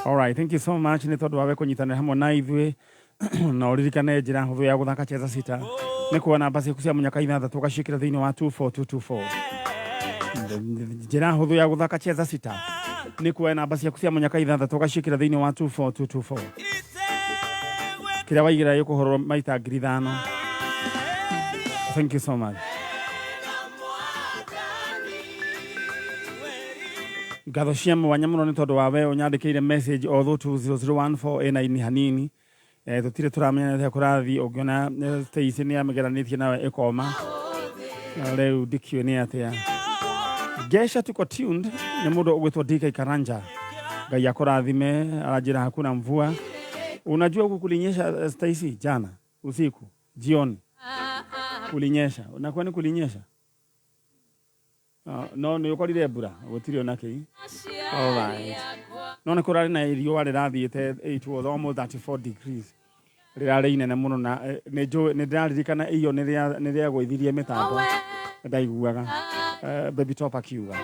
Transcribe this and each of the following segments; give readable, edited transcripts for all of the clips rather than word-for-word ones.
All right, thank you so much. Nĩ tondũ wa kũnyitanĩra hamwe na ithuĩ na ũririkane njĩra hũthũ ya gũthaka cheza sita. Nĩ kuona namba ciaku cia mũnyaka ithathatũ ũgaciĩkĩra thĩinĩ wa 24224. Njĩra hũthũ ya gũthaka cheza sita. Nĩ kuona namba ciaku cia mũnyaka ithathatũ ũgaciĩkĩra thĩinĩ wa 24224. Kĩrĩa waigĩra gĩkũhorwo maita 5,000. Thank you so much. Ngatho cia mwanya mũno nĩ tondũ wa we ũnyandĩkĩire message o 20014 ena hanini. Tutire turamenya nĩ kũrathi ũngĩona Stacy nĩ amegeranĩtie nawe ĩkoma. Rĩu ndikio nĩ atĩa. Gesha tuko tuned nĩ mũndũ ũgwĩtwo DK Karanja. Ngai akũrathime arajira hakuna mvua. Unajua huku kulinyesha Stacy jana usiku jioni. Kulinyesha. Unakuwa ni kulinyesha? No nĩ ũkorire mbura gũtirĩ ona kĩ. All right. No nĩ kũrarĩ na riũa rĩrathiĩte, it was almost 34 degrees. Rĩrarĩ inene mũno na nĩ ndĩraririkana iyo nĩ rĩa gwĩthirie mĩtambo ndaiguaga baby top akiuga.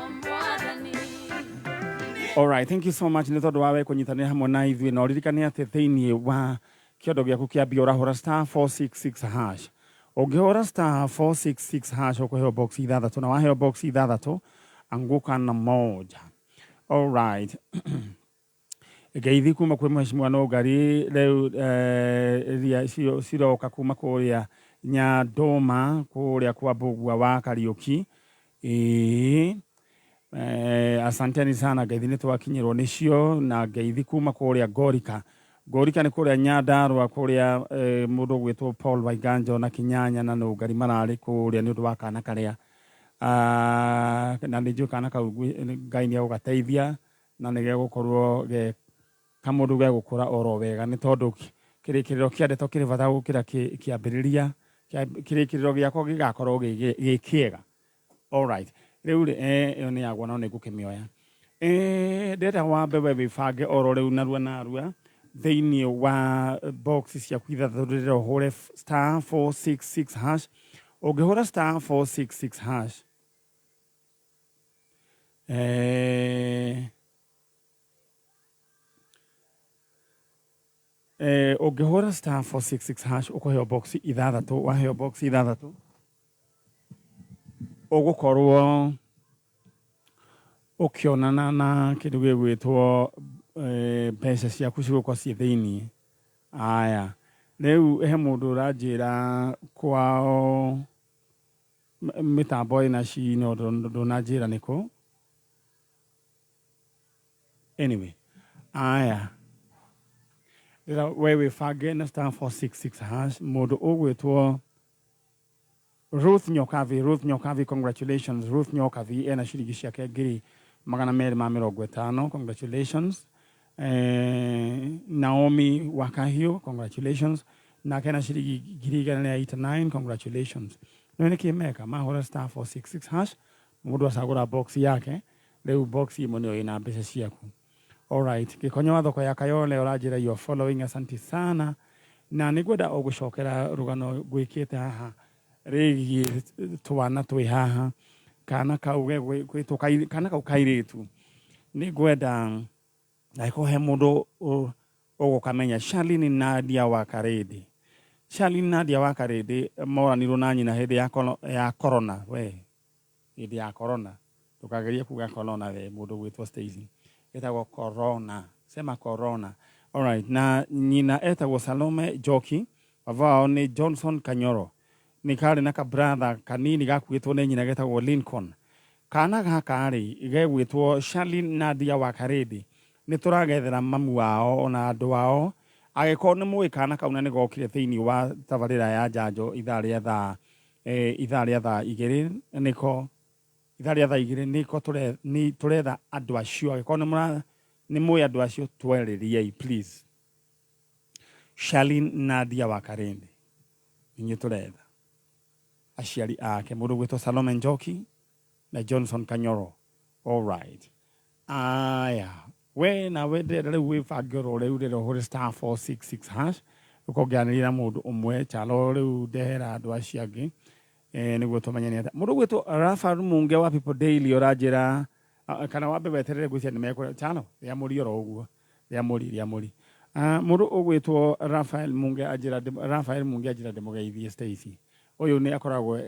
All right, thank you so much nĩ tondũ wa we kũnyitanĩra hamwe na ithuĩ na ũririkane atĩ thĩinĩ wa kĩondo gĩaku kĩambia ũrahũra *466#. Ũngĩhũra *466# ũkũheo box ithathatũ na waheo box ithathatũ anguka na moja. All right. Ngeithi kuma kwĩ mheshimiwa no ngari rĩu ria ciroka kuma kũrĩa Nyandũma kũrĩa kwa Mbũgua wa Kariũki. Asanteni sana ngeithi nĩ twakinyĩrwo nĩcio na ngeithi kuma kũrĩa Ngorika. Ngorika nĩ kũrĩa Nyandarũa kũrĩa mũndũ gwĩtwo Paul Waiganjo na Kinyanya na Nũngari mararĩ kũrĩa nĩ ũndũ wa kana karĩa. Na nĩ njũĩ kana kau Ngai nĩ agũgateithia na nĩ gegũkorwo kamũndũ gegũkũra oro wega nĩ tondũ kĩrĩkĩrĩro kĩa ndeto kĩrĩ bata gũkĩra kĩambĩrĩria. Kĩrĩkĩrĩro gĩakwa gĩgakorwo gĩ kĩega. All right. Rĩu ĩyo nĩ yagwa no nĩ ngũkĩmĩoya. Ndĩrenda wambe we wĩbange oro rĩu narua thĩinĩ wa box ciaku ithathatũ rĩrĩa ũhũre *466#. Ũngĩhũra *466#, ũngĩhũra *466# ũkũheo box ithathatũ. Waheo box ithathatũ ũgũkorwo ũkĩonana na kĩndũ gĩgwĩtwo mbeca ciaku cigũkorwo ciĩ thĩinĩ. Aya rĩu he mũndũ ũranjĩra kwao mĩtambo ĩna cino ndũnanjĩra nĩkũ. Anyway, aya rĩrĩa we wĩbange na *466#, mũndũ ũgwĩtwo Ruth Nyokavi, congratulations. Ruth Nyokavi ena ciringi ciake 250. Congratulations. Naomi Wakahio, congratulations. Nakena ciringi 189, congratulations. No nĩ kĩmeka mahũra *466#, mũndũ acagũra box yake, rĩu box imwe nĩyo ĩna mbeca ciaku. All right, Gĩkonyo wa thoko ya Kayole ũranjĩra you are following, asante sana. Na nĩngwenda ũgũcokera rũgano gwĩkĩte haha rĩgiĩ twana twĩ haha kana kau kairĩtu. Nĩngwenda naiko he mũndũ ũgũkamenya Charlene Nadia wa Karĩndĩ. Charlene Nadia wa Karĩndĩ moranirwo na nyina hĩndĩ ya corona. We hĩndĩ ya corona ndũkagerie kuga corona we mũndũ gwĩtwo Stacy. Etagwo corona. Sema corona. All right. Na nyina etagwo Salome Njoki. Baba wao nĩ Johnson Kanyoro. Nĩ karĩ na ka brother kanini gakuĩtwo nĩ nyina getagwo Lincoln. Kana gaka rĩ gegwĩtwo Charlene Nadia wa Karĩndĩ. Nĩ tũragethera mamu wao na andũ wao. Agĩkorwo nĩ mũĩ kana kau na nĩ gokire thĩinĩ wa tabarĩra ya njanjo ithaa rĩa thaa 2 nĩko ithaa rĩa thaa 2 nĩko tũretha andũ acio. Agĩkorwo nĩ mũĩ andũ acio twerĩriei please. Charlene Nadia wa Karĩndĩ inyuĩ tũretha aciari ake mũndũ gwĩtwo Salome Njoki na Johnson Kanyoro. All right. Aya we na we rĩu wĩbange oro rĩu rĩrĩa ũhũre *466#, ũkongĩanĩria mũndũ ũmwe chalo rĩu ndehera andũ acio angĩ nĩguo tũmenye nĩ atĩa. Mũndũ gwĩtwo Rafa Munge wa People Daily ũranjĩra kana wambe weterere gwĩcia nĩ mekũrĩa chalo ya mũrioro ũguo rĩa mũri mũndũ ũgwĩtwo Raphael Munge ajira Demogeithie Stacy ũyũ nĩ akoragwo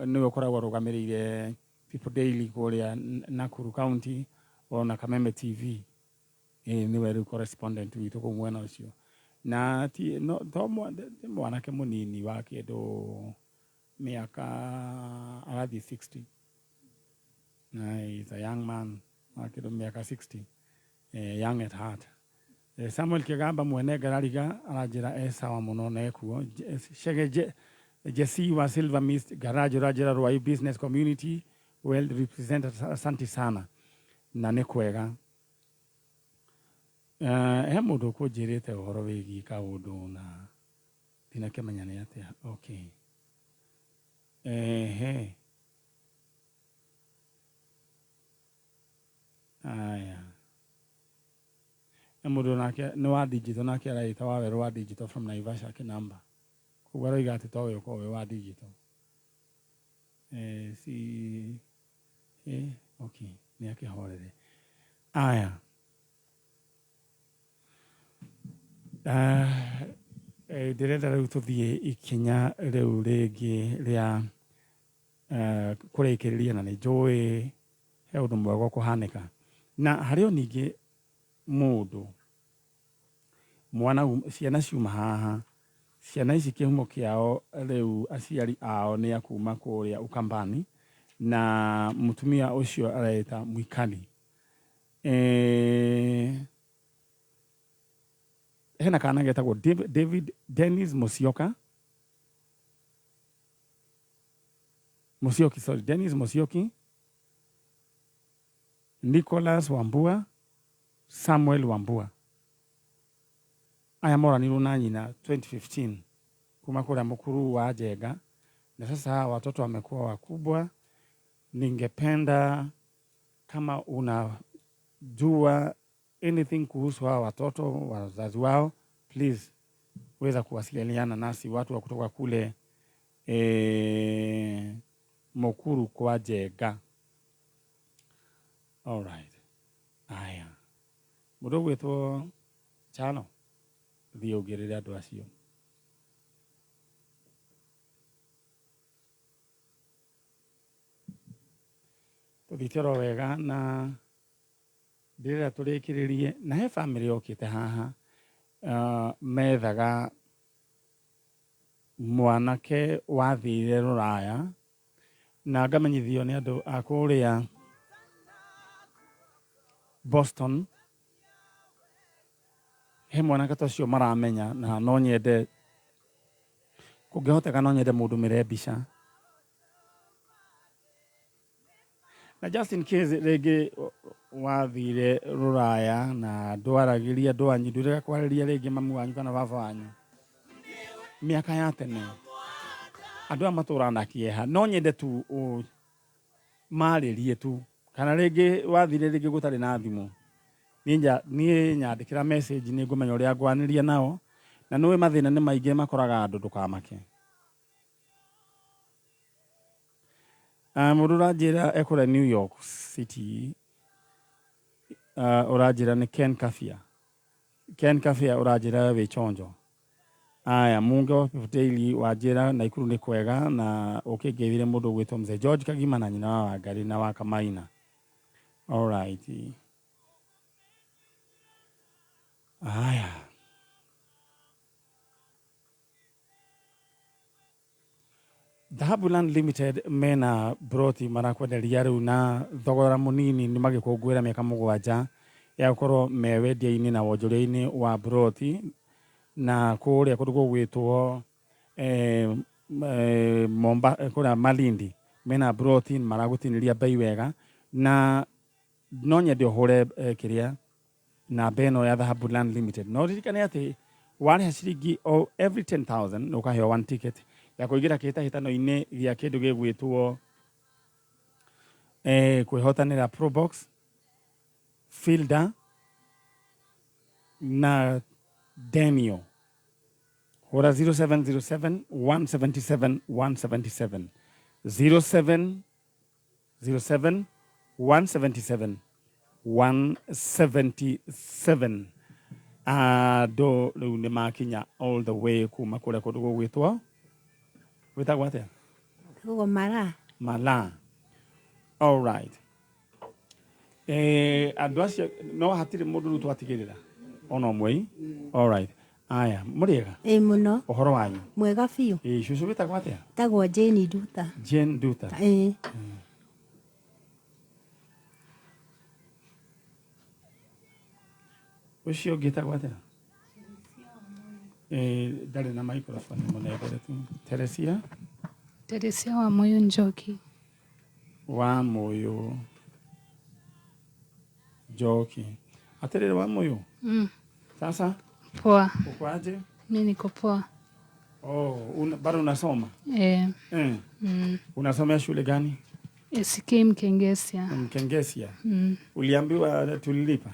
nĩ akoragwo rũgamĩrĩire People Daily kũrĩa Nakuru County ona Kameme TV nĩwe rĩu correspondent witũ kũu mwena ũcio na ti no to mwanake mũnini wa kĩndũ mĩaka arathiĩ 60 he's a young man wa kĩndũ mĩaka 60 young at heart Samuel Kigamba mwene Garariga aranjĩra sawa mũno na ekuo Shege Jesse wa Silver Mist Garage Rajira Rwai Business Community well represented asante sana na nĩ kwega he mũndũ kũnjĩrĩte ũhoro wĩgiĩ kaũndũ na ndinakĩmenya nĩ atĩa okay aya mũndũ nake nĩ wa digital nake araita wa werũ wa digital from Naivasha Kinamba kuga roiga atĩ to we ũkorwo wa digital okay nĩ akĩhorere aya ndĩrenda rĩu tũthiĩ ikinya rĩu rĩngĩ rĩa kũrĩkĩrĩria na nĩ njũĩ he ũndũ mwega kũhanĩka na harĩ o ningĩ mũndũ mwana ciana ciuma haha ciana ici kĩhumo kĩao rĩu aciari ao nĩ akuma kũrĩa Ukambani na mũtumia ũcio areta Mwikali hena kana getagwo David Dennis Dennis Musyoki Nicholas Wambua Samuel Wambua aya moranirwo na nyina 2015 kuma kũrĩa Mukuru wa Njenga na sasa watoto wamekuwa wakubwa. Ningependa kama unajua anything kuhusu hawa watoto wazazi wao, please weza kuwasiliana nasi watu wa kutoka kule Mukuru kwa Njenga. All right. Aya. Mũndũ gwĩtwo Chano thiĩ ũngĩrĩre andũ acio. Tũthitĩro wega na ndĩrera tũrĩkĩrĩrie na he family okĩte haha methaga mwanake wathire Rũraya na ngamenyithio nĩ andũ a kũrĩa Boston. He mwanake tocio maramenya na no nyende kũngĩhoteka no nyende mũndũ mĩre mbica. Na just in case rĩngĩ wathire Rũraya na ndwaragĩria ndwanyu ndũrega kwarĩria rĩngĩ mamu wanyu kana baba wanyu mĩaka ya tene andũ a matũũra na kĩeha no nyende tu marĩrie tu kana rĩngĩ wathire rĩngĩ gũtarĩ na thimũ niĩ nyandĩkĩra message nĩ ngũmenya ũrĩa ngwanĩria nao na nĩwe mathĩna nĩ maingĩ makoraga andũ ndũkamake. Mũndũ ũranjĩra ekũrĩa New York City ũranjĩra nĩ Ken Kafia. Ken Kafia ũranjĩra wĩ chonjo. Aya Munge wa People Daily wanjĩra Naikuru nĩ kwega na ũkĩngeithire mũndũ gwĩtwo Mzee George Kagima na nyina wa Wangari na wa Kamaina. All right. Aya. Dhahabuland Limited mena broti marakwenderia rĩu na thogora mũnini nĩ magĩkũngũĩra mĩaka 7 ya gũkorwo mewendia-inĩ na wonjoria-inĩ wa broti na kũrĩa kũndũ gũgwĩtwo kũrĩa Malindi mena broti maragũtinĩria bei wega na no nyende ũhũre kĩrĩa na beno ya Dhahabuland Limited. No ririkane atĩ warĩha ciringi every 10,000 ũkaheo 1 ticket ya kũingĩra kĩhĩtahĩtano-inĩ gĩa kĩndũ gĩgwĩtwo kwĩhotanĩra Probox, Fielder na Demio. Hũra 0707 177 177 0707 177 177. do riu ni makinya all the way kuma kure kundu gugwitwo witagwo atia Hugo Mara. Mala. All right. Andu acio no hatire mundu ru twatigirira ona mwei. All right. Aya, muriega? Muno. Uhoro wanyu? Mwega biu. Cucu witagwo atia? Tagwo Jane Duta. Jane Duta. Ucio ngitagwo atia? Ndari na microphone munegere tu. Teresia? Teresia wa Moyo Njoki. Wa Moyo Njoki. Aterere wa Moyo? Sasa? Poa. Uko aje? Mimi niko poa. Bado unasoma? Unasomea shule gani? SK Mkengesia. Mkengesia. Uliambiwa tulilipa?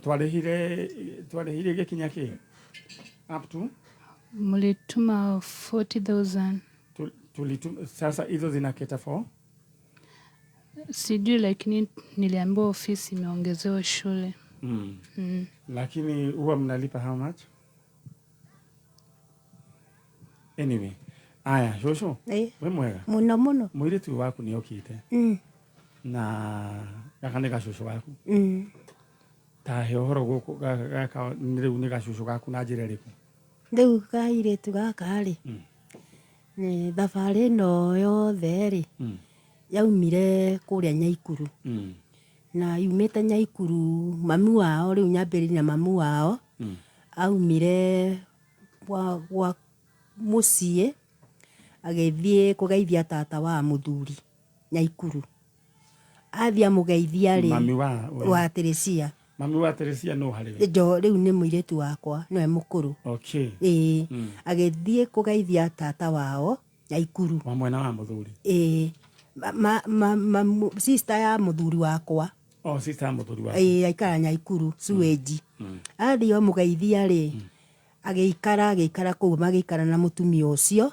Twarehire gikinya ki? Up to? Mlituma 40,000. Tulituma, sasa hizo zinaketa for? Sijui, lakini niliambiwa ofisi imeongezewa shule. Lakini huwa mnalipa how much? Anyway. Aya, shosho. We mwega? Muno. Mwiritu waku ni okite. Na gaka nĩ gacũcũ gaku. Ta he ũhoro gũkũ gaka rĩu nĩ gacũcũ gaku na njĩra ĩrĩkũ? Rĩu kairĩtu gaka rĩ, nĩ thabarĩ ĩno yothe rĩ, yaumire kũrĩa Nyaikuru. Na yumĩte Nyaikuru, mami wao rĩu nyambĩrĩria na mami wao aumire gwa mũciĩ agĩthiĩ kũgeithia tata wa mũthuri Nyaikuru. Athia mugeithia ri mami wa Teresia. Mami wa Teresia no hari. Jo riu ni muiretu wakwa no mukuru. Okay. Agithie kugeithia tata wao Nyaikuru. Wa mwena wa muthuri. Sister ya muthuri wakwa. Sister ya muthuri wakwa. Aikara Nyaikuru Suweji. Athio mugeithia ri agĩikara kũu magĩikara na mutumia ũcio.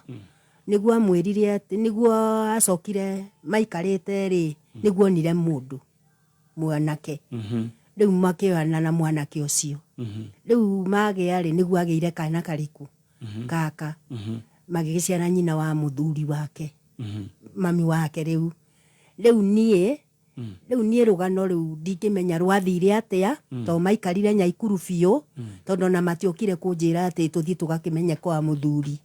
Niguo amwirire ati niguo acokire maikarite ri niguo onire mundu mwanake riu makĩoana na mwanake ũcio riu magĩa ri niguo agĩire kana kariku kaka magĩgĩciara nyina wa muthuri wake mami wake riu niĩ rũgano rĩu ndingĩmenya rwathire atia to maikarire Nyaikuru biũ tondu na matiokire kũnjĩra atĩ tũthiĩ tũgakĩmenye kwa muthuri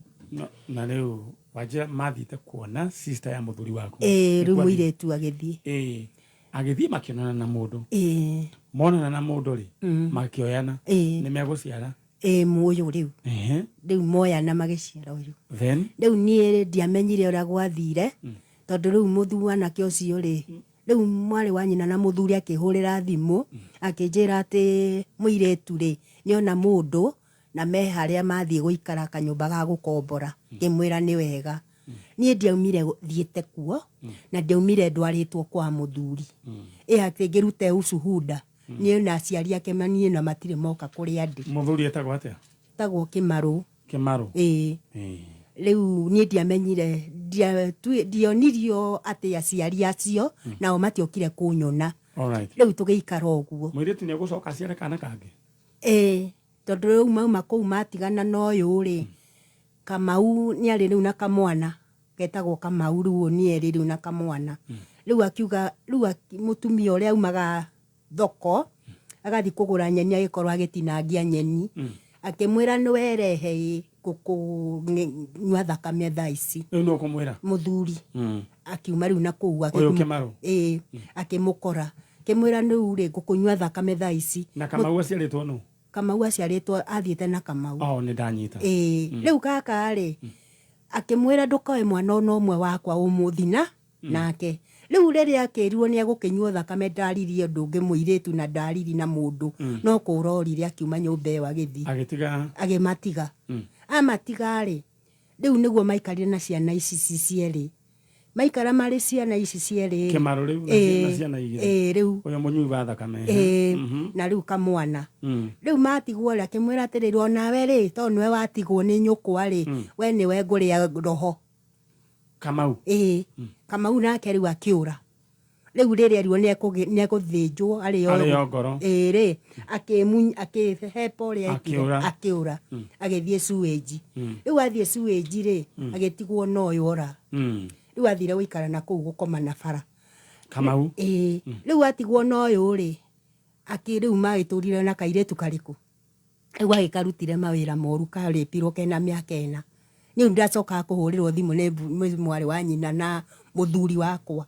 na rĩu wajia mathite kuona sister ya muthuri wako. Rĩu mũirĩtu agĩthiĩ. Agĩthiĩ makĩonana na mũndũ. Monana na mũndũ rĩ makĩoyana nĩ megũciara. Mũyũ rĩu. Rĩu moyana magĩciara ũyũ. Then rĩu niĩ ndiamenyire ũrĩa gwathire tondũ rĩu mũthuanake ũcio rĩ rĩu mwarĩ wa nyina na mũthuri akĩhũrĩra thimũ akĩnjĩra atĩ mũirĩtu rĩ nĩona mũndũ na me harĩa mathiĩ gũikara kanyũmba ga gũkombora. Ngĩmwĩra nĩ wega. Niĩ ndiaumire thiĩte kuo na ndiaumire ndwarĩtwo kwa muthuri. Atĩ ngĩrute ushuhuda. Niĩ na aciari ake manie na matirĩ moka kũrĩ andĩ. Muthuri etagwo atia? Tagwo Kĩmarũ. Kĩmarũ. Rĩu niĩ ndiamenyire ndionirio atĩ aciari acio nao matiokire kũnyona. Rĩu tũgĩikara ũguo. Mũirĩtu nĩ egũcoka aciare kana kangĩ? Tondũ rĩu mauma kũu matigana na ũyũ rĩ Kamau nĩarĩ rĩu na kamwana getagwo Kamau rĩu nĩerĩ rĩu na kamwana. Rĩu akiuga rĩu mutumia ũrĩa aumaga thoko agathi kũgũra nyeni agĩkorwo agĩtinangia nyeni akĩmwĩra nĩ werehe gũkũnyua thakame thaa ici. Rĩu no kũmwĩra muthuri akiuma rĩu na kũu ũyũ Kĩmarũ akĩmũkora akĩmwĩra rĩu rĩ gũkũnyua thakame thaa ici. Na Kamau aciarĩtwo nũ? Kamau aciarĩtwo athiĩte na Kamau. Nĩ ndanyita. Rĩu kaka rĩ akĩmwĩra ndũkoe mwana ona ũmwe wakwa ũmũthina nake. Rĩu rĩrĩa akĩrirwo nĩ egũkĩnyua thakame ndaririe ũndũ ũngĩ mũirĩtu na ndariri na mũndũ no kũrorire akiuma nyũmba ĩyo agĩthiĩ agĩmatiga. Amatiga rĩ rĩu nĩguo maikarire na ciana ici cierĩ. Maikara marĩ ciana ici cierĩ. Kĩmarũ rĩu na ciana igĩrĩ. Rĩu ũyũ mũnyui wa thakame. Na rĩu kamwana. Rĩu matigwo rĩ akĩmwĩra atĩrĩrĩ onawe rĩ tondũ nĩwe watigwo nĩ nyũkwa rĩ we nĩwe ngũrĩa roho. Kamau. Kamau nake rĩu akĩũra. riu rĩrĩa erirwo nĩegũthĩnjwo Arĩ ngoro. ĩrĩ akĩhepa ũrĩa akĩũra agĩthiĩ sewage rĩu athiĩ sewage rĩ agĩtigwo na ũyũ ora rĩu athire gũikara na kũu gũkoma na bara Kamau. rĩu atigwo na ũyũ rĩ rĩu magĩtũrire na kairĩtu karĩkũ rĩu agĩkarutire mawĩra moru karĩpirwo kena mĩaka 4 rĩu ndacokaga kũhũrĩrwo thimũ nĩ mwarĩ wa nyina na mũthuri wakwa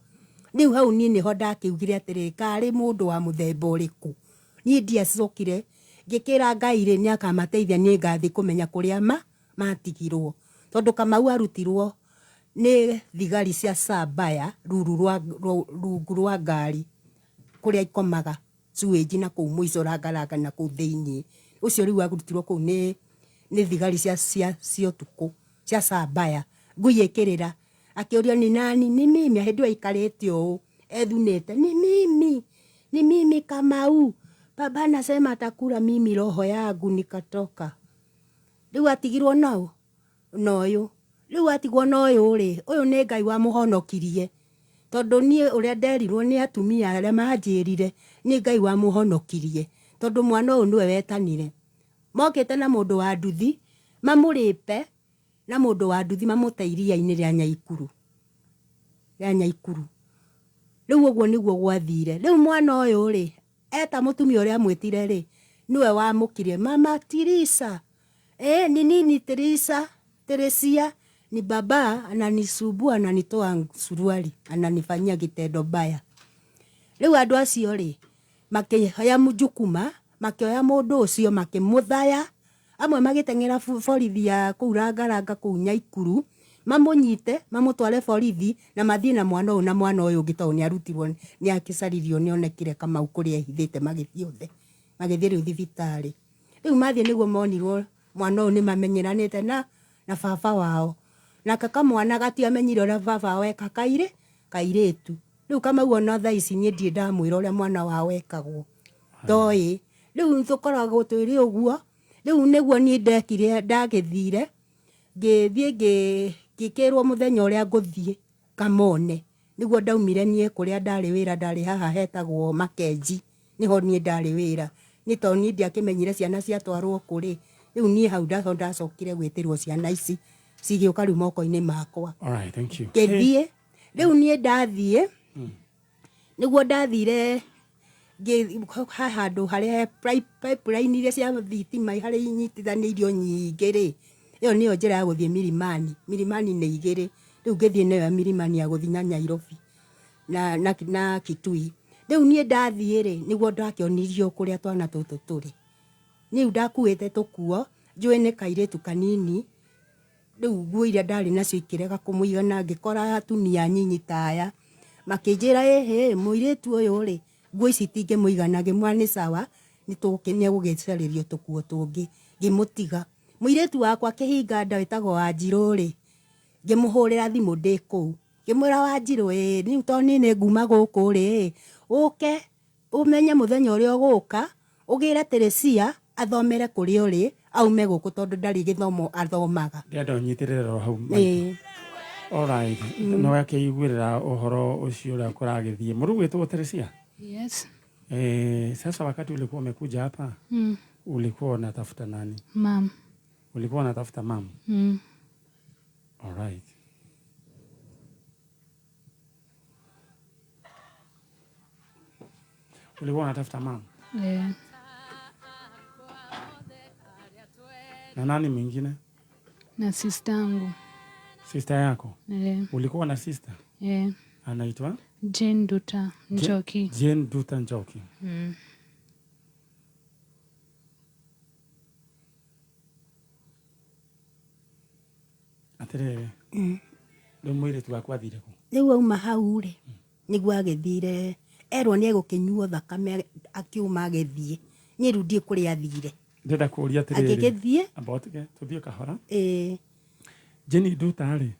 rĩu hau niĩ nĩho ndakiugire atĩrĩ karĩ mũndũ wa mũthemba ũrĩkũ niĩ ndiacokire ngĩkĩra Ngai rĩ nĩakamateithia niĩ ngathiĩ kũmenya kũrĩa matigirwo tondũ Kamau arutirwo nĩ thigari cia Sabaya rungu rwa ngari kũrĩa ikomaga sewage na kũu mũico rangaranga na kũu thĩinĩ ũcio rĩu arutirwo kũu nĩ thigari cia ũtukũ cia Sabaya ngui ĩkĩrĩra akĩũrio ni nani ni mimi hĩndĩ aikarĩte ũũ ethunĩte ni mimi Kamau baba anasema atakula mimi roho yangu nikatoka rĩu atigirwo nao noyo rĩu atigwo noyo rĩ ũyũ nĩ Ngai wa mũhonokirie tondũ niĩ ũrĩa nderirwo nĩ atumia arĩa manjĩrire nĩ Ngai wa mũhonokirie tondũ mwana ũyũ nĩwe wetanire mokĩte na mũndũ wa nduthi mamũrĩpe na mũndũ wa nduthi mamũte iria-inĩ rĩa Nyaikuru rĩu ũguo nĩguo gwathire rĩu mwana ũyũ rĩ eta mũtumia ũrĩa mwĩtire rĩ niwe wamũkirie mama Teresa ni nini Teresia ni baba ananisumbua ananitoa suruali ananifanyia kitendo baya rĩu andũ acio rĩ makĩhoya Mujukuma makĩoya mũndũ ũcio makĩmũthaya amwe magĩteng'era borithi ya kũu rangaranga kũu Nyaikuru mamũnyite mamũtware borithi na mathiĩ na mwana ũyũ ũngĩ tondũ nĩarutirwo nĩakĩcaririo nĩonekire Kamau kũrĩa ehithĩte magĩthiĩ rĩu thibitarĩ rĩu mathiĩ nĩguo monirwo mwana ũyũ nĩmamenyeranĩte na baba wao na kamwana gatiamenyire ũrĩa baba wao eka kairĩtu rĩu Kamau ona thaa ici niĩ ndirĩ ndamwĩra ũrĩa mwana wao ekagwo ndoĩ rĩu tũkoragwo twĩrĩ ũguo rĩu nĩguo niĩ ndekire ndagĩthire ngĩthiĩ ngĩkĩrwo mũthenya ũrĩa ngũthiĩ kamone nĩguo ndaumire niĩ kũrĩa ndarĩ wĩra ndarĩ haha hetagwo Makenji niho niĩ ndarĩ wĩra nĩ tondũ niĩ ndiakĩmenyire ciana ciatwarwo kũrĩ rĩu niĩ hau ndacokire gwĩtĩrwo ciana ici cigĩũka rĩu moko-inĩ makwa ngĩthiĩ rĩu niĩ ndathiĩ nĩguo ndathire handũ harĩa pipeline iria cia thitima harĩa inyitithanĩirio nyingĩ rĩ ĩyo nĩyo njĩra ya gũthiĩ Milimani nĩ igĩrĩ rĩu ngĩthiĩ nayo Milimani ya gũthiĩ na Nairobi na Kitui rĩu niĩ ndathiĩ rĩ nĩguo ndakĩonirio kũrĩa twana tũtũ tũrĩ rĩu ndakuĩte tũkuo njũĩ nĩ kairĩtu kanini rĩu nguo iria ndarĩ nacio ikĩrega kũmũigana ngĩkora atumia nyinyi taya makĩnjĩra mũirĩtu ũyũ rĩ nguo ici itingĩmũigana ngĩmwĩra nĩ sawa nĩegũgĩcarĩrio tũkuo tũngĩ ngĩmũtiga mũirĩtu wakwa kĩhinga nda wĩtagwo Wanjirũ rĩ ngĩmũhũrĩra thimũ ndĩ kũu ngĩmwĩra Wanjirũ rĩu tondũ nĩ nguma gũkũ rĩ ũke ũmenye mũthenya ũrĩa ũgũka ũgĩre Teresia athomere kũrĩa ũrĩ aume gũkũ tondũ ndarĩ gĩthomo athomaga ngenda ũnyitĩrĩre hau alright no akĩiguĩrĩra ũhoro ũcio ũrĩa kũragĩthiĩ mũrũ wĩtwo Teresia. Yes. Sasa wakati ulikuwa umekuja hapa ulikuwa unatafuta nani? Mam. Ulikuwa unatafuta mam? Alright. Ulikuwa unatafuta mam? Yeah. Na nani mwingine? Na sister yangu. Sister yako? Yeah. Ulikuwa na sister? Yeah. Anaitwa? Jane Duta Njoki. Jane Duta Njoki. Atere. Rĩu mũirĩtu waku athire kũ? Rĩu auma hau rĩ nĩguo agĩthire erwo nĩ egũkĩnyuo thakame akiuma agĩthiĩ niĩ rĩu ndiĩ kũrĩa athire ndĩrenda kũũria atĩrĩrĩ agĩgĩthiĩ tũthiĩ kahora Jane Duta rĩ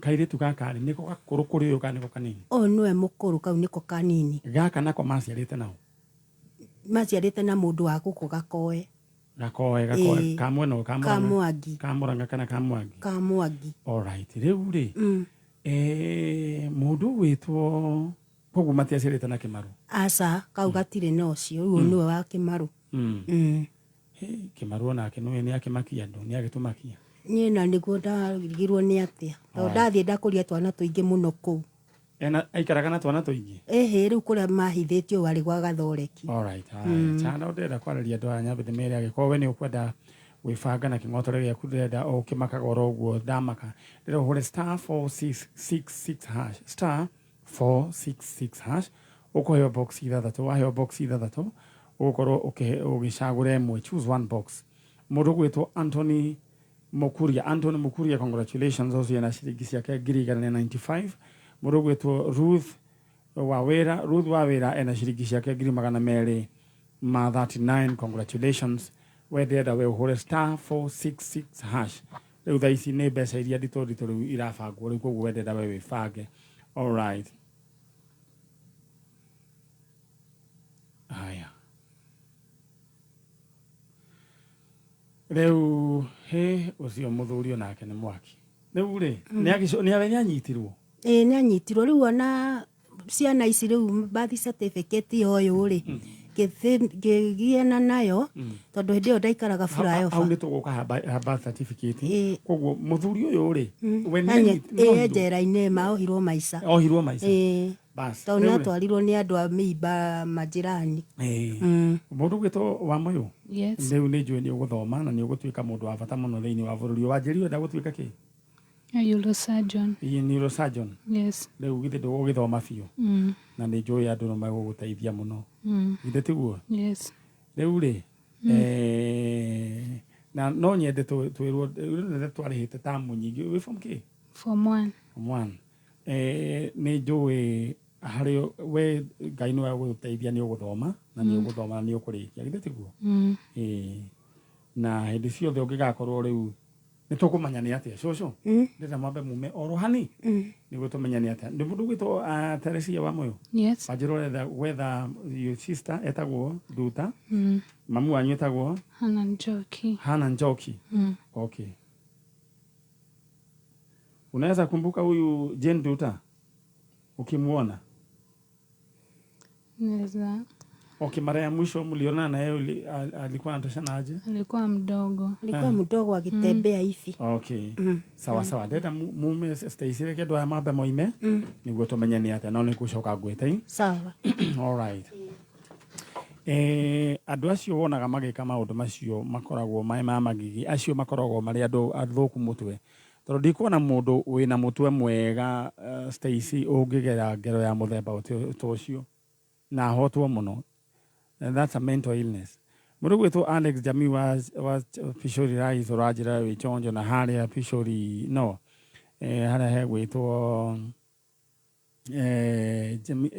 kairĩtu gaka rĩ nĩko gakũrũ kũrĩ ũyũ kana nĩko kanini? Nĩwe mũkũrũ kau nĩko kanini. Gaka nako maciarĩte nao? Maciarĩte na mũndũ wa gũkũ Gakoe. Gakoe kamwe no Kamwangi. Kamũranga kana Kamwangi? Kamwangi. Alright rĩu rĩ mũndũ wĩtwo koguo matiaciarĩte na Kĩmaru. Aca kau gatirĩ na ũcio ũguo nĩwe wa Kĩmaru. Kĩmaru onake nĩ akĩmakia andũ nĩ agĩtũmakia. Niĩ na nĩguo ndarigirwo nĩ atĩa tondũ ndathiĩ ndakũria twana tũingĩ mũno kũu. Aikaraga na twana tũingĩ? Rĩu kũrĩa mahithĩtio warĩ gwa Gathoreki. Alright. Chana ndĩrenda kwarĩria andũ aya Nyambĩthĩ merĩ agĩkorwo we nĩ ũkwenda gwĩbanga na kĩng'otore gĩaku ndĩrenda o ũkĩmakaga oro ũguo ndamaka ndĩrenda ũhũre *466# *466# ũkũheo box ithathatũ waheo box ithathatũ ũgũkorwo ũgĩcagũra ĩmwe choose one box. Mũndũ gwĩtwo Anthony Mũkuria congratulations ũcio na ciringi ciake 195. Mũndũ gwĩtwo Ruth Wawĩra ena ciringi ciake 239 congratulations. Wendenda we ũhũre *466#. Rĩu thaa ici nĩ mbeca iria nditũ rĩu irabangwo rĩu koguo wendenda we wĩbange. Alright. Haya. Rĩu ũcio mũthuri onake nĩ mwaki. Rĩu rĩ nĩ anyitirwo? Nĩ anyitirwo rĩu ona ciana ici rĩu birth certificate yoyũ rĩ ngĩgiana nayo tondũ hĩndĩ ĩyo ndaikaraga Flyover. Hau nĩ tũgũka birth certificate. Koguo mũthuri ũyũ rĩ njera-inĩ maohirwo maica. Ohirwo maica. Tondũ nĩ atwarirwo nĩ andũ a mĩimba majirani. Mũndũ gwĩtwo Wamoyũ? Yes. Rĩu nĩ njũĩ nĩ ũgũthoma na nĩ ũgũtuĩka mũndũ wa bata mũno thĩinĩ wa bũrũri. Wanjĩrĩ wenda gũtuĩka kĩ? Neurosurgeon. Neurosurgeon. Yes. Rĩu githĩ ndũgũgĩthoma biũ? Na nĩ njũĩ andũ no magũgũteithia mũno. Githĩ tiguo? Yes. Rĩu rĩ na no nyende twĩrwo twarĩhĩte tamu nyingĩ. Wĩ form kĩ? Form 1. Form 1. Nĩ njũĩ harĩ we Ngai nĩ agũgũteithia nĩ ũgũthoma na nĩ ũgũthoma na nĩ ũkũrĩkia. Githĩ tiguo? Na hĩndĩ ciothe ũngĩgakorwo rĩu nĩ tũkũmenya nĩ atĩa cũcũ ndĩrenda mwambe mume oro hani nĩguo tũmenya nĩ atĩa. Nĩ mũndũ gwĩtwo Teresia Wamoyũ? Yes. Wanjĩrwo gwetha your sister etagwo Nduta. Mamu wanyu etagwo Hannah Njoki. Okay. Unaweza kumbuka huyu Jane Nduta ukimwona? Naweza. Okay, mara ya mwisho mliona na yeye alikuwa anatoshana aje? Alikuwa mdogo akitembea hivi. Okay. Sawa. Ndenda mume Stacy reke ndo aya mambe moime niguo tumenye ni atĩa no nĩ gũcoka ngwĩte. Sawa. All right. Andũ acio wonaga magĩka maũndũ macio makoragwo magigi acio makoragwo marĩ andũ athũku mũtwe. Tondũ ndikuona mũndũ wĩna mũtwe mwega Stacy ũngĩgera ngero ya mũthemba ũcio na hotwo mũno. And that's a mental illness. Mũndũ gwĩtwo Alex Jamii wa Pishori Rais ũranjĩra wĩ chonjo na harĩa Pishori no harĩa hegwĩtwo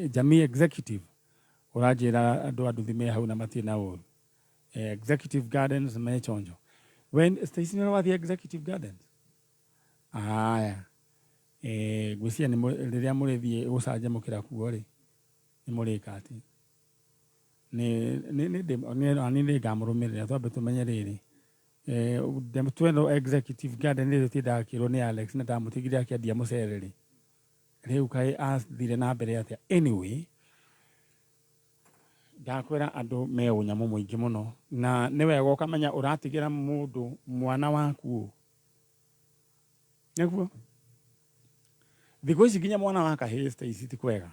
Jamii Executive ũranjĩra andũ anduthi me hau na matirĩ na ũru. Executive Gardens me chonjo. When Stacy nĩ wathiĩ Executive Gardens? Aya. Gwĩciria rĩrĩa mũrĩthiĩ gũcanjamũkĩra kuo rĩ nĩ mũrĩka atĩ nĩ ngamũrũmĩrĩra twambe tũmenye rĩrĩ tweno Executive Garden rĩrĩ tindakĩrwo nĩ Alex na ndamũtigire akĩendia mũcere rĩ rĩu kaĩ athire na mbere atĩa. Anyway ndakwĩra andũ me ũnyamũ mũingĩ mũno na nĩ wega ũkamenya ũratigĩra mũndũ mwana waku nĩguo thikũ ici nginya mwana wa kahĩĩ Stacy ti kwega.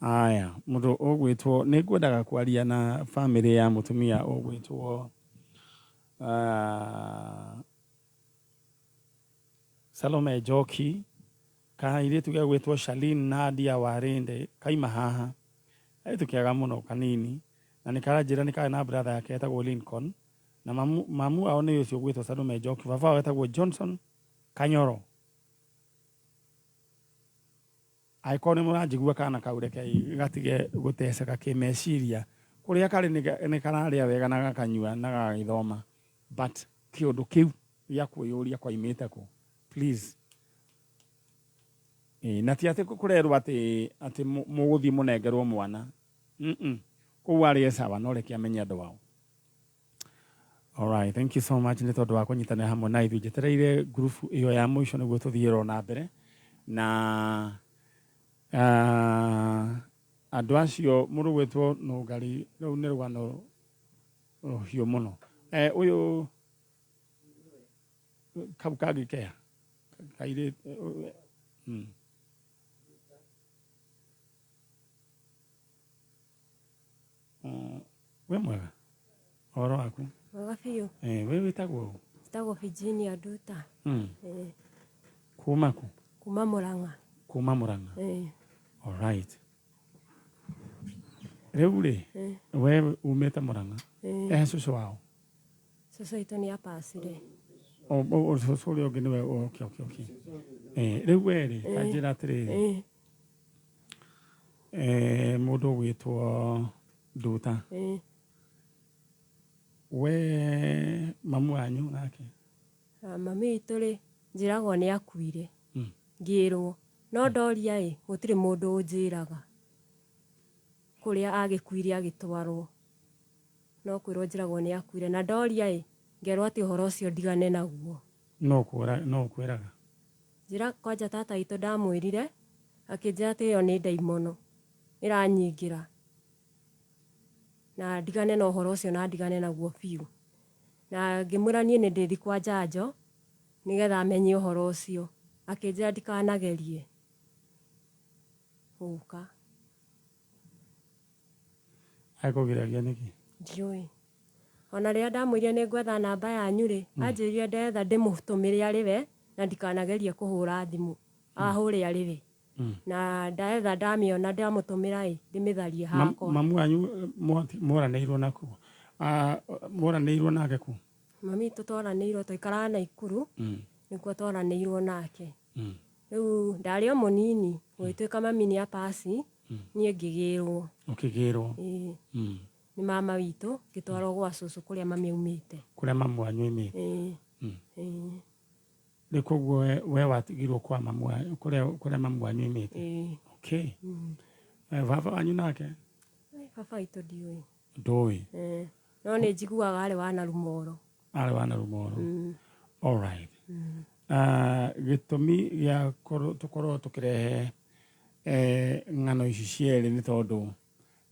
Aya mũndũ ũgwĩtwo nĩ ngwendaga kwaria na family ya mũtumia ũgwĩtwo Salome Njoki kairĩtu gĩa gwĩtwo Shalin Nadia Warende kaima haha tũkĩaga mũno kanini na nĩ karanjĩra nĩ karĩ na brother yake etagwo Lincoln na mamu ao nĩ ũcio gwĩtwo Salome Njoki baba wao etagwo Johnson Kanyoro. Aikoni mũranjigua kana kaureke gatige gũteceka kĩmeciria kũrĩa karĩ nĩ kararĩa wega na gakanyua na gagĩthoma but kĩũndũ kĩu gĩa kwĩyũria kwaimĩte kũ please. Na ti atĩ kũrerwo atĩ mũgũthiĩ mũnengerwo mwana kũu arĩ sawa no reke amenye andũ wao. All right, thank you so much nĩ tondũ wa kũnyitanĩra hamwe na ithuĩ njetereire group ĩyo ya mũico nĩguo tũthiĩ ro na mbere na andå acio må rå gwä two nå ngari rä u nä rå gano hiå må no å yå kau kangä kea kairä we mwega horo waku Mwega biũ. we wä tagwo Njĩtagwo Virginia Nduta. kuma ku Kuma Mũrang'a. kuma må rang'a alright rä u rä we umä te må rang'a cå cå wao Cũcũ witũ nĩ apacire. cåcå å rä a å ngä nä we rä u we rä kanjä ra atä rä rä må ndå å gwä two Nduta we mamu wanyu nake Mami witũ rĩ njĩragwo nĩ akuire. Ngĩrwo no ndoria gũtirĩ mũndũ ũnjĩraga kũrĩa agĩkuire agĩtwarwo. No kwĩrwo njĩragwo nĩ akuire na ndoria ngerwo atĩ ũhoro ũcio ndigane naguo. no kwä raga Njĩra kwanja tata witũ ndamwĩrire akĩnjĩra atĩ ĩyo nĩ ndaimono ĩranyingĩra na ndigane na ũhoro ũcio na ndigane naguo biũ. Na ngĩmwĩra niĩ nĩ ndĩthi kwa njanjo nĩgetha amenye ũhoro ũcio. Akĩnjĩra ndikanagerie gũka. akå gä ragia nä kä Ndiũĩ. Ona rĩrĩa ndamwĩrire nĩ ngwetha namba yanyu rĩ anjĩrire ndetha ndĩmũtũmĩre arĩ we na ndikanagerie kũhũra thimũ ahũre arĩ we. Na ndetha ndamĩona ndamũtũmĩra ndĩmĩtharie hakwa. mamu wanyu moranä irwo naku moranä irwo nake ku Mami witũ twaranĩirwo twaikaraga Naikuru nĩkuo twaranĩirwo nake. Rĩu ndarĩ o mũnini gũgĩtuĩka mami nĩ apaci niĩ ngĩgĩrwo. Ũkĩgĩrwo. Nĩ mama witũ ngĩtwarwo gwa cũcũ kũrĩa mami aumĩte. Kũrĩa mamu wanyu aumĩte. Rĩu koguo we watigirwo kwa mamu kũrĩa mamu wanyu aumĩte. Okay. Baba wanyu nake? Baba witũ ndiũĩ. Ndũĩ. No nĩ njiguaga arĩ wa Narumoro. Arĩ wa Narumoro. All right. Gĩtũmi gĩa tũkorwo tũkĩrehe ng'ano ici cierĩ nĩ tondũ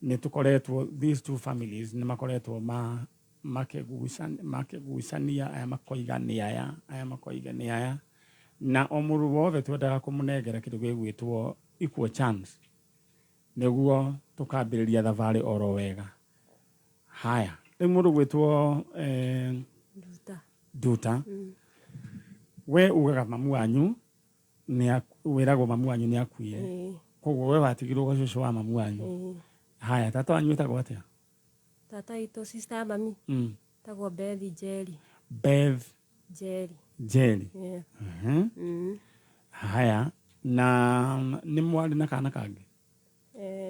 nĩ tũkoretwo these two families nĩ makoretwo makĩgucania aya makoigania aya na o mũndũ wothe twendaga kũmũnengera kĩndũ gĩgwĩtwo equal chance nĩguo tũkambĩrĩria thabarĩ oro wega. Haya rĩu mũndũ gwĩtwo Nduta we ugaga mamu wanyu wĩragwo mamu wanyu nĩ akuire koguo we watigirwo gwa cũcũ wa mamu wanyu. Haya tata wanyu wĩtagwo atĩa? Tata witũ sister ya mami tagwo Bethi Njeri. Beth Njeri. Haya na nĩ mwarĩ na kana kangĩ?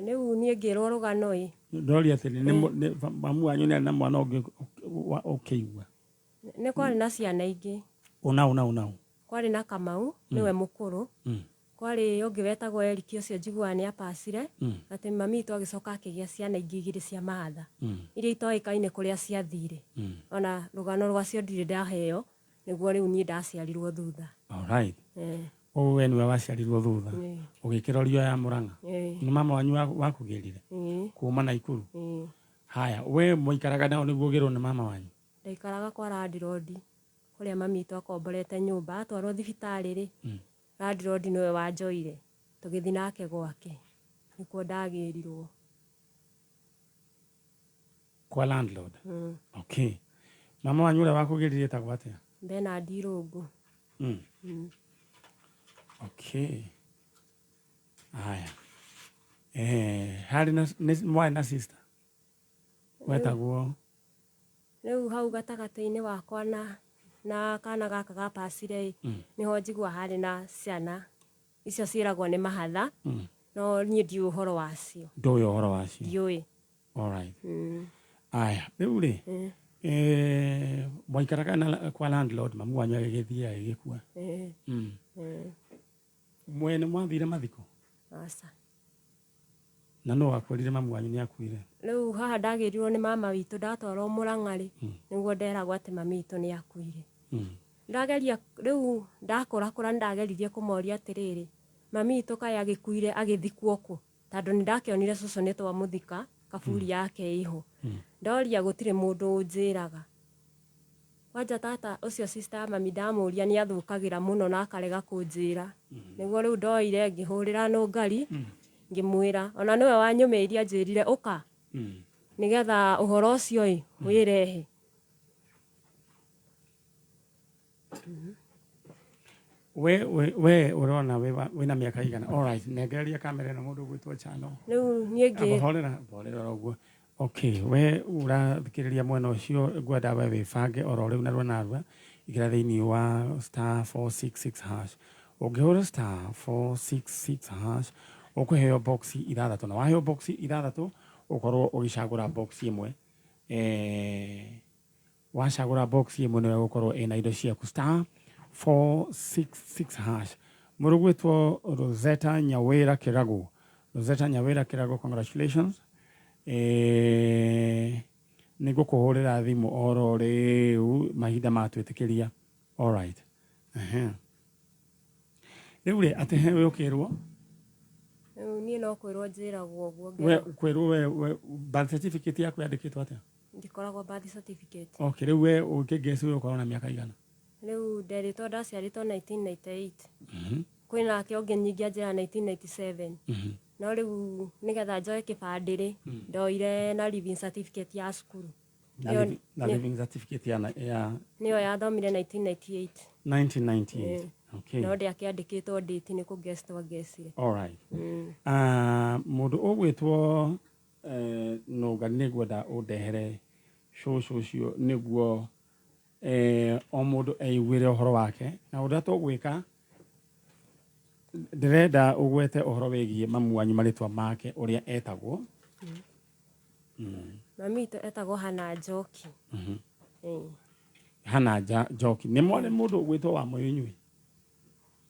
Rĩu niĩ ngĩrwo rũgano ndoria atĩrĩ mamu wanyu nĩ arĩ na mwana ũngĩ ũkĩigua? Nĩ kwarĩ na ciana ingĩ. Ũnaũ? Kwarĩ na Kamau nĩwe mũkũrũ. Kwarĩ ũngĩ wetagwo Eriki ũcio njiguaga nĩ apacire. Atĩ mami witũ agĩcoka akĩgĩa ciana ingĩ igĩrĩ cia mahatha iria itoĩkaine kũrĩa ciathire. Ona rũgano rwacio ndirĩ ndaheo nĩguo rĩu niĩ ndaciarirwo thutha. Alright. We nĩwe waciarirwo thutha ũgĩkĩrorio ya Mũrang'a? Nĩ mama wanyu wakũgĩrire kuma Naikuru? Haya we mũikaraga nao nĩguo ũgĩrwo nĩ mama wanyu? Ndaikaraga kwa Landlord kũrĩa mami witũ akomborete nyũmba atwarwo thibitarĩ rĩ Landlord nĩwe wanjoire tũgĩthiĩ nake gwake nĩkuo ndagĩrirwo. Kwa Landlord? Okay. Mama wanyu ũrĩa wakũgĩrire etagwo atĩa? Bernard Irũngũ. Okay. Haya. Harĩ mwarĩ na sister wetagwo? Rĩu hau gatagatĩ-inĩ wakwa na kana gaka gapacire nĩho njigua harĩ na ciana icio ciĩragwo nĩ mahatha no niĩ ndiũĩ ũhoro wacio. Ndũĩ ũhoro wacio? Ndiũĩ. Alright. Aya rĩu rĩ mwaikaraga kwa Landlord mamu wanyu agĩgĩthiĩ agĩgĩkua? Mwene mwathire mathiko? Aca. Na nũ wakwĩrire mamu wanyu nĩ akuire? Rĩu haha ndagĩrirwo nĩ mama witũ ndatwarwo Mũrang'a rĩ nĩguo nderagwo atĩ mami witũ nĩ akuire. Ndageria rĩu ndakũrakũra nĩndageririe kũmoria atĩrĩrĩ mami witũ kaĩ agĩkuire agĩthikwo kũ, tondũ nĩ ndakĩonire cũcũ nĩ twamũthika kaburi yake iho. Ndoria gũtirĩ mũndũ ũnjĩraga. Wanja tata ũcio sister mami ndamũria nĩ athũkagĩra mũno na akarega kũnjĩra. Nĩguo rĩu ndoire ngĩhũrĩra Nũngari ngĩmwĩra ona nĩwe wanyũmĩirie anjĩrire ũka nĩgetha ũhoro ũcio wĩrehe. we urona wina miaka igana? All right, negereria kamera na mundu gwitwo Chano. Rĩu niĩ Bohorera ũguo. Okay, we urathikiriria mwena ucio ngwenda we wibange oro riu narua narua igira thiini wa *466#. Ũngĩhũra *466# ũkũheo box ithathatũ, na waheo box ithathatũ ũkorwo ũgĩcagũra box imwe. Wacagũra box imwe nĩwe ũgũkorwo ĩna indo ciaku *466#. Mũndũ gwĩtwo Rosetta Nyawĩra Kĩrago. Rosetta Nyawĩra Kĩrago, congratulations. Nĩngũkũhũrĩra thimũ oro rĩu mahinda matwĩtĩkĩria. All right. Rĩu rĩ atĩ hewe ũkĩrwo? Rĩu niĩ no kwĩrwo njĩragwo ũguo. We kwĩrwo we birth certificate yaku yandĩkĩtwo atĩa? Ndikoragwo birth certificate. Okay, rĩu we ũngĩngĩci we ũkorwo na mĩaka igana? Rĩu nderitwo ndaciarĩtwo 1998. Kwĩna ake ũngĩ nyingĩ anjĩra 1997. No rĩu nĩgetha njoe kĩbandĩ rĩ ndoire na living certificate ya cukuru. Na living certificate ya nĩyo yathomire 1998. 1998. Okay. No ndĩakĩandĩkĩtwo date nĩ kũgestwo ngecire. All right. Mũndũ ũgwĩtwo Nũngari nĩ ngwenda ũndehere cũcũ ũcio nĩguo o mũndũ aiguĩre ũhoro wake, na ũrĩa tũgwĩka ndĩrenda ũgwete ũhoro wĩgiĩ mamu wanyu marĩtwa make ũrĩa etagwo. Mami witũ etagwo Hannah Njoki. Hannah Njoki. Nĩ mwarĩ mũndũ ũgwĩtwo wa Moyo inyuĩ?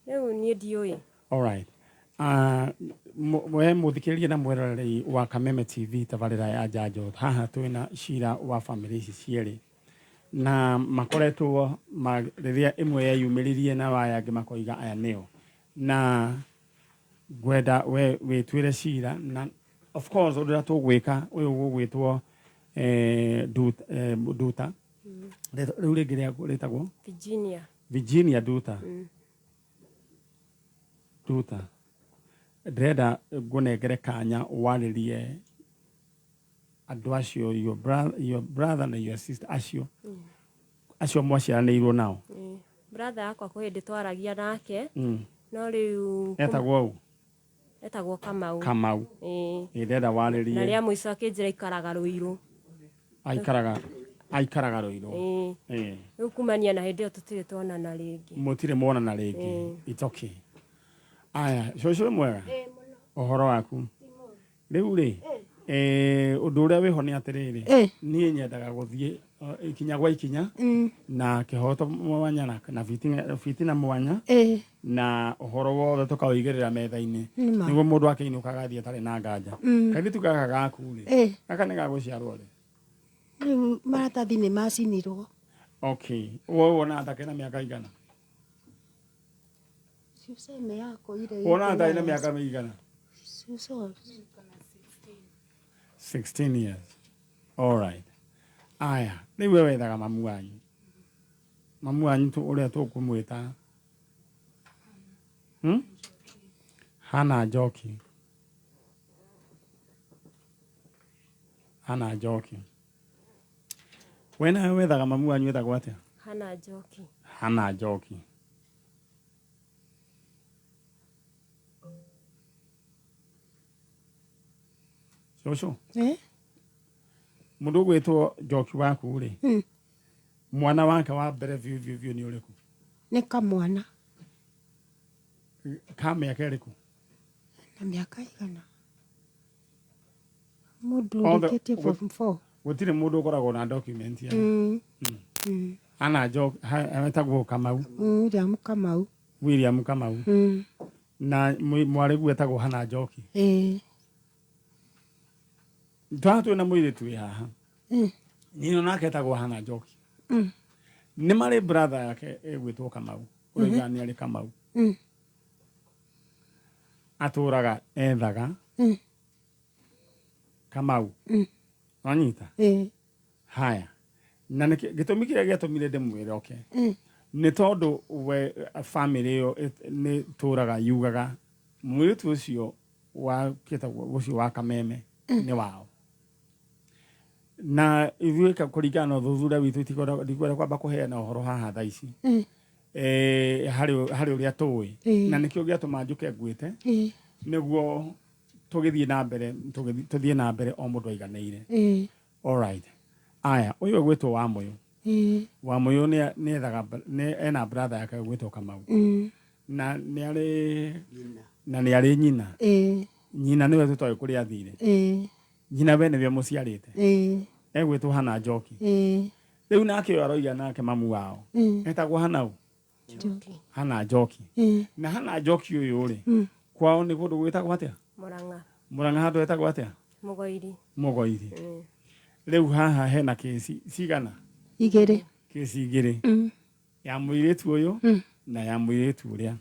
Rĩu niĩ ndiũĩ. All right. We mũthikĩrĩrie na mweroreri wa Kameme TV tabarĩra ya Njanjo. Haha twĩna cira wa family ici cierĩ na makoretwo rĩrĩa ĩmwe yayumĩririe na waya angĩ makoiga aya nĩo, na ngwenda we wĩtuĩre cira, na of course ũrĩa tũgwĩka ũyũ gũgwĩtwo Nduta. Rĩu rĩngĩ rĩtagwo Virginia Nduta. Nduta, ndĩrenda ngũnengere kanya warĩrie andũ acio, your brother na your sister acio mwaciaranĩirwo nao. Brother yakwa kwĩ hĩndĩ twaragia nake no rĩu etagwo Kamau. Ndĩrenda warĩrie. Na rĩa mũico akĩnjĩra ikaraga Rũirũ. Aikaraga Rũirũ. Rĩu kumania na hĩndĩ ĩyo tũtirĩ tuonana rĩngĩ. Mũtirĩ muonana rĩngĩ. It's okay. Aya, cũcũ mwega? Ũhoro waku? Rĩu rĩ ũndũ ũrĩa wĩho nĩ atĩrĩrĩ, niĩ nyendaga gũthiĩ ikinya gwa ikinya na kĩhoto mwanya na fitina mwanya na ũhoro wothe tũkaũigĩrĩra metha-inĩ nĩguo mũndũ akĩinũkaga athiĩ atarĩ na nganja. Kairĩtu gaka gaku rĩ, gaka nĩ gagũciarwo rĩ? Rĩu maratathi nĩ macinirwo. Okay, wona ta kena mĩaka igana? Cuseme yako ile. Wona ta ina mĩaka igana? 16 years. All right. Aya, rĩu we wethaga mamu wanyu. Mamu wanyu ũrĩa tũkũmwĩta Hannah Njoki. Hannah Njoki. Wena wethaga mamu wanyu wetagwo atĩa? Hannah Njoki. Cũcũ? Mũndũ gwĩtwo Njoki waku rĩ, mwana wake wa mbere biũ nĩ ũrĩkũ? Nĩ kamwana. Ka mĩaka ĩrĩkũ? Na mĩaka igana. Mũndũ ũrĩkĩtie form 4. Gũtirĩ mũndũ ũkoragwo na document ya. Hannah Njoki etagwo Kamau. William Kamau. Na mwarĩguo etagwo Hannah Njoki. Twatũ na mũirĩtu wĩ haha. Nino nake etagwo Hannah Njoki. Nĩ marĩ brother yake egwĩtwo Kamau. Ũrĩa nĩ arĩ Kamau. atũraga ethaga Kamau wanyita haya na gĩtũmi kĩrĩa gĩatũmire ndĩmwĩre okay nĩ tondũ we family ĩyo nĩ tũraga yugaga mũirĩtu ũcio wa kĩtagwo ũcio wa Kameme nĩ wao na ithuĩ kũringana na ũthuthuria witũ ndikwenda kwamba kũheana ũhoro haha thaa ici harĩ ũrĩa tũĩ na nĩkĩo gĩatũma njũke nguĩte nĩguo tũgĩthiĩ na mbere o mũndũ aiganĩire alright aya ũyũ gwĩtwo Wamũyũ nĩ ethaga ena brother yake gwĩtwo Kamau na nĩ arĩ nyina nĩwe tũtoĩ kũrĩa athire nyina we nĩwe mũciarĩte egwĩtwo Hana Njoki rĩu nake aroiga nake mamu wao etagwo Hana Njoki na Hana Njoki ũyũ rĩ kwao nĩ kũndũ gwĩtagwo atĩa Mũrang'a handũ etagwo atĩa Mũgoiri rĩu haha hena kĩsi cigana kĩsi igĩrĩ ya mũirĩtu ũyũ na ya mũirĩtu ũrĩa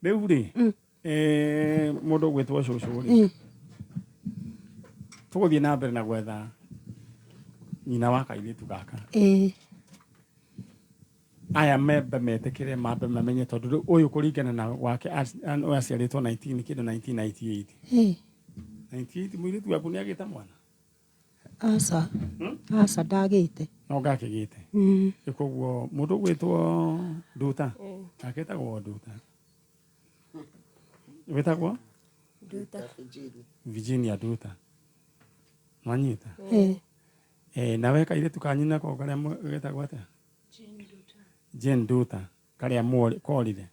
rĩu rĩ mũndũ gwĩtwo cũcũ rĩ tũgũthiĩ na mbere na gwetha nyina wa kairĩtu gaka aya membe metĩkĩre mambe mamenye tondũ rĩu ũyũ kũringana na wake aciarĩtwo 1998 mũirĩtu waku nĩ agĩte mwana aca ndagĩte no gakĩgĩte koguo mũndũ gwĩtwo Nduta akĩtagwo Nduta wĩtagwo Virginia Nduta mwanyita nawe kairĩtu kanyina ko karĩa getagwo atĩa Jane Nduta karĩa korire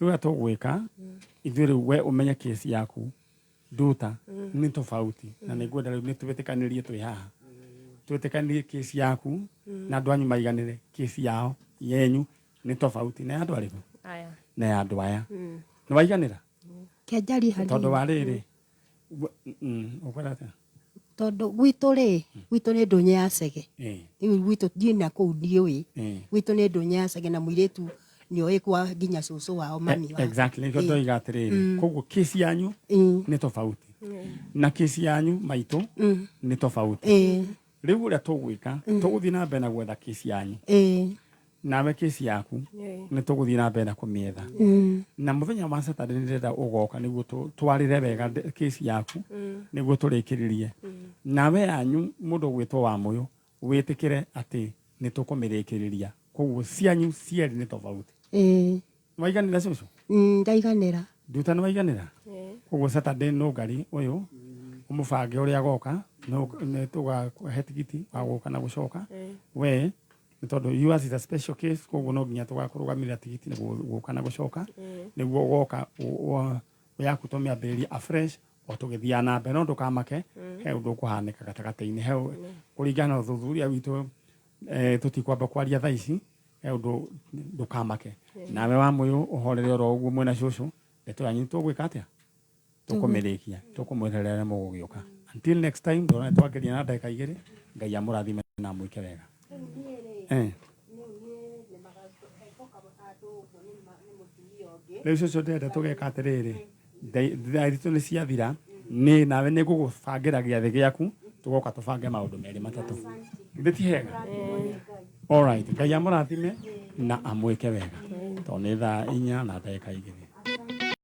rĩu atũgwĩka ithuĩ rĩu we ũmenye kesi yaku Nduta nĩ tofauti na nĩngwenda rĩu nĩtwĩtĩkanĩrie twĩ haha twĩtĩkanĩrie kesi yaku na andũ anyu maiganĩre kesi yao yenyu nĩ tofauti na andũ arĩkũ na ya andũ aya nĩ waiganĩra kĩanjari harĩ tondũ wa rĩrĩ ũkwenda atĩa tondũ gwitũ nĩ ndũnyũ ya Cege rĩu gwitũ ndiĩ na kũu ndiũĩ gwitũ nĩ ndũnyũ ya Cege na mũirĩtu nĩoĩ kwa nginya cũcũ wao mami wao exactly nĩkĩo ndoiga atĩrĩrĩ koguo kesi yanyu nĩ tofauti na kesi yanyu maitũ nĩ tofauti rĩu ũrĩa tũgwĩka tũgũthiĩ na mbere na gwetha kesi yanyu nawe kesi yaku nĩ tũgũthiĩ na mbere na kũmĩetha na mũthenya wa Saturday nĩndĩrenda ũgoka nĩguo twarĩre wega kesi yaku nĩguo tũrĩkĩrĩrie nawe yanyu mũndũ gwĩtwo Wamũyũ wĩtĩkĩre atĩ nĩ tũkũmĩrĩkĩrĩria koguo cianyu cierĩ nĩ tofauti waiganĩra cũcũ ndaiganĩra Nduta nĩ waiganĩra koguo Saturday no ngari ũyũ ũmũbange ũrĩa agoka nĩ tũgahe tigiti wa gũka na gũcoka we nĩ tondũ yours is a special case koguo no nginya tũgakũrũgamĩrĩra tigiti gũka na gũcoka nĩguo ũgoka yaku tũmĩambĩrĩria afresh o tũgĩthiaga na mbere no ndũkamake he ũndũ ũkũhanĩka gatagatĩ-inĩ he kũringana na ũthuthuria witũ tũtikwamba kwaria thaa ici he ũndũ ndũkamake nawe Wamũyũ ũhorere oro ũguo mwena cũcũ ndeto yanyu tũgwĩka atĩa tũkũmĩrĩkia tũkũmweterera mũgũgĩũka until next time ndona twakĩria na ndagĩka igĩrĩ Ngai amũrathime na mwĩke wega rĩu cũcũ ndĩrenda tũgeka atĩrĩrĩ thaa thitũ nĩ ciathira nawe nĩ ngũgũbangĩra gĩathĩ gĩaku tũgoka tũbange maũndũ merĩ matatũ githĩ ti hega alright Ngai amũrathime na amwĩke wega tondũ nĩ thaa 4 na ndagĩka igĩrĩ